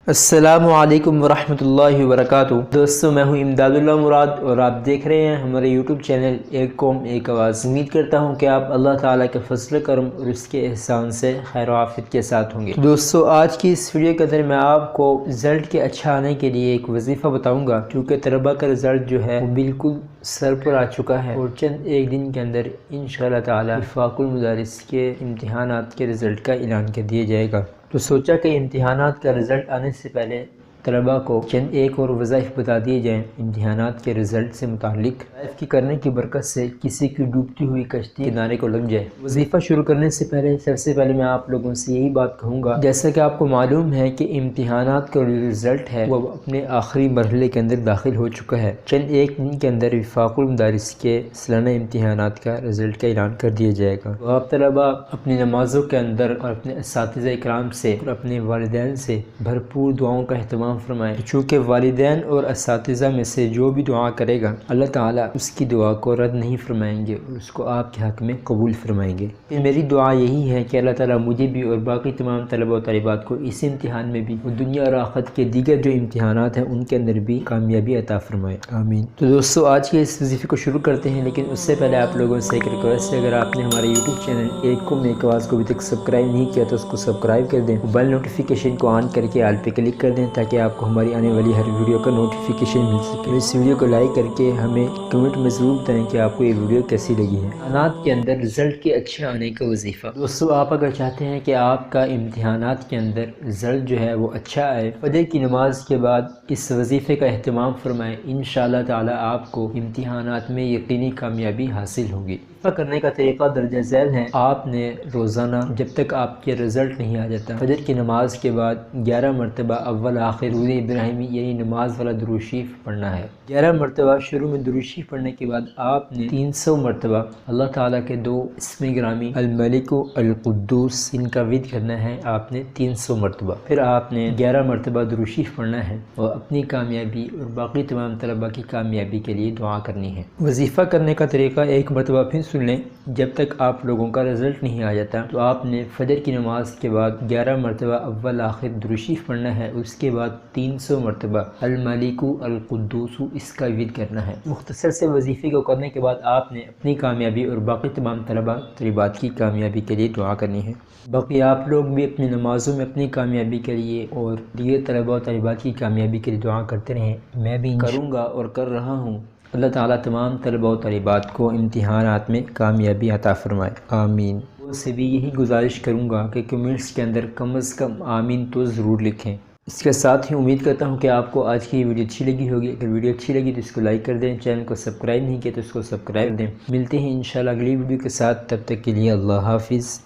السلام علیکم ورحمۃ اللہ وبرکاتہ۔ دوستو، میں ہوں امداد اللہ مراد اور آپ دیکھ رہے ہیں ہمارے یوٹیوب چینل ایک قوم ایک آواز۔ امید کرتا ہوں کہ آپ اللہ تعالیٰ کے فضل کرم اور اس کے احسان سے خیر و عافیت کے ساتھ ہوں گے۔ دوستو، آج کی اس ویڈیو کے اندر میں آپ کو رزلٹ کے اچھا آنے کے لیے ایک وظیفہ بتاؤں گا، کیونکہ طلبہ کا رزلٹ جو ہے وہ بالکل سر پر آ چکا ہے اور چند ایک دن کے اندر انشاءاللہ تعالیٰ وفاق ال مدارس کے امتحانات کے رزلٹ کا اعلان کر دیا جائے گا۔ تو سوچا کہ امتحانات کا رزلٹ آنے سے پہلے طلباء کو چند ایک اور وظائف بتا دیے جائیں امتحانات کے رزلٹ سے متعلق، وظائف کی کرنے کی برکت سے کسی کی ڈوبتی ہوئی کشتی کنارے کو لگ جائے۔ وظیفہ شروع کرنے سے پہلے سب سے پہلے میں آپ لوگوں سے یہی بات کہوں گا، جیسا کہ آپ کو معلوم ہے کہ امتحانات کا رزلٹ ہے وہ اپنے آخری مرحلے کے اندر داخل ہو چکا ہے۔ چند ایک دن کے اندر وفاق المدارس کے سالانہ امتحانات کا رزلٹ کا اعلان کر دیا جائے گا۔ تو آپ طلباء اپنی نمازوں کے اندر اور اپنے اساتذہ اکرام سے اور اپنے والدین سے بھرپور دعاؤں کا اہتمام فرمائیں، چونکہ والدین اور اساتذہ میں سے جو بھی دعا کرے گا اللہ تعالیٰ اس کی دعا کو رد نہیں فرمائیں گے اور اس کو آپ کے حق میں قبول فرمائیں گے۔ میری دعا یہی ہے کہ اللہ تعالیٰ مجھے بھی اور باقی تمام طلبہ و طالبات کو اس امتحان میں بھی اور دنیا اور آخرت کے دیگر جو امتحانات ہیں ان کے اندر بھی کامیابی عطا فرمائے، آمین۔ تو دوستو، آج کے اس وظیفے کو شروع کرتے ہیں، لیکن اس سے پہلے آپ لوگوں سے ایک ریکویسٹ ہے، اگر آپ نے ہمارے یوٹیوب چینل ایک قوم ایک آواز کو ابھی تک سبسکرائب نہیں کیا تو اس کو سبسکرائب کر دیں، موبائل نوٹیفیکیشن کو آن کر کے آل پہ کلک کر دیں تاکہ آپ کو ہماری آنے والی ہر ویڈیو کا نوٹیفیکیشن مل سکے۔ اس ویڈیو کو لائک کر کے ہمیں کمنٹ میں ضرور بتائیں کہ آپ کو یہ ویڈیو کیسی لگی ہے۔ امتحانات کے اندر رزلٹ کے اچھے آنے کا وظیفہ۔ دوستو، آپ اگر چاہتے ہیں کہ آپ کا امتحانات کے اندر رزلٹ جو ہے وہ اچھا آئے، فجر کی نماز کے بعد اس وظیفے کا اہتمام فرمائیں، انشاءاللہ تعالی آپ کو امتحانات میں یقینی کامیابی حاصل ہوگی۔ وظیفہ کرنے کا طریقہ درجہ ذیل ہے۔ آپ نے روزانہ جب تک آپ کے رزلٹ نہیں آ جاتا فجر کی نماز کے بعد 11 مرتبہ اول آخر درود ابراہیمی یعنی نماز والا درود شریف پڑھنا ہے۔ 11 مرتبہ شروع میں درود شریف پڑھنے کے بعد آپ نے 300 مرتبہ اللہ تعالیٰ کے دو اسم گرامی الملک القدوس ان کا ود کرنا ہے، آپ نے 300 مرتبہ۔ پھر آپ نے 11 مرتبہ درود شریف پڑھنا ہے اور اپنی کامیابی اور باقی تمام طلباء کی کامیابی کے لیے دعا کرنی ہے۔ وظیفہ کرنے کا طریقہ ایک مرتبہ پھر سن لیں، جب تک آپ لوگوں کا رزلٹ نہیں آ جاتا تو آپ نے فجر کی نماز کے بعد 11 مرتبہ اول آخر درود شریف پڑھنا ہے، اس کے بعد 300 مرتبہ الملک القدوس اس کا ود کرنا ہے۔ مختصر سے وظیفے کو کرنے کے بعد آپ نے اپنی کامیابی اور باقی تمام طلباء طالبات کی کامیابی کے لیے دعا کرنی ہے۔ باقی آپ لوگ بھی اپنی نمازوں میں اپنی کامیابی کے لیے اور دیگر طلباء و طالبات کی کامیابی کے لیے دعا کرتے رہیں، میں بھی کروں گا اور کر رہا ہوں۔ اللہ تعالیٰ تمام طلباء و طالبات کو امتحانات میں کامیابی عطا فرمائے، آمین۔ ان سے بھی یہی گزارش کروں گا کہ کمنٹس کے اندر کم از کم آمین تو ضرور لکھیں۔ اس کے ساتھ ہی امید کرتا ہوں کہ آپ کو آج کی ویڈیو اچھی لگی ہوگی۔ اگر ویڈیو اچھی لگی تو اس کو لائک کر دیں، چینل کو سبسکرائب نہیں کیا تو اس کو سبسکرائب کر دیں۔ ملتے ہیں انشاءاللہ اگلی ویڈیو کے ساتھ، تب تک کے لیے اللہ حافظ۔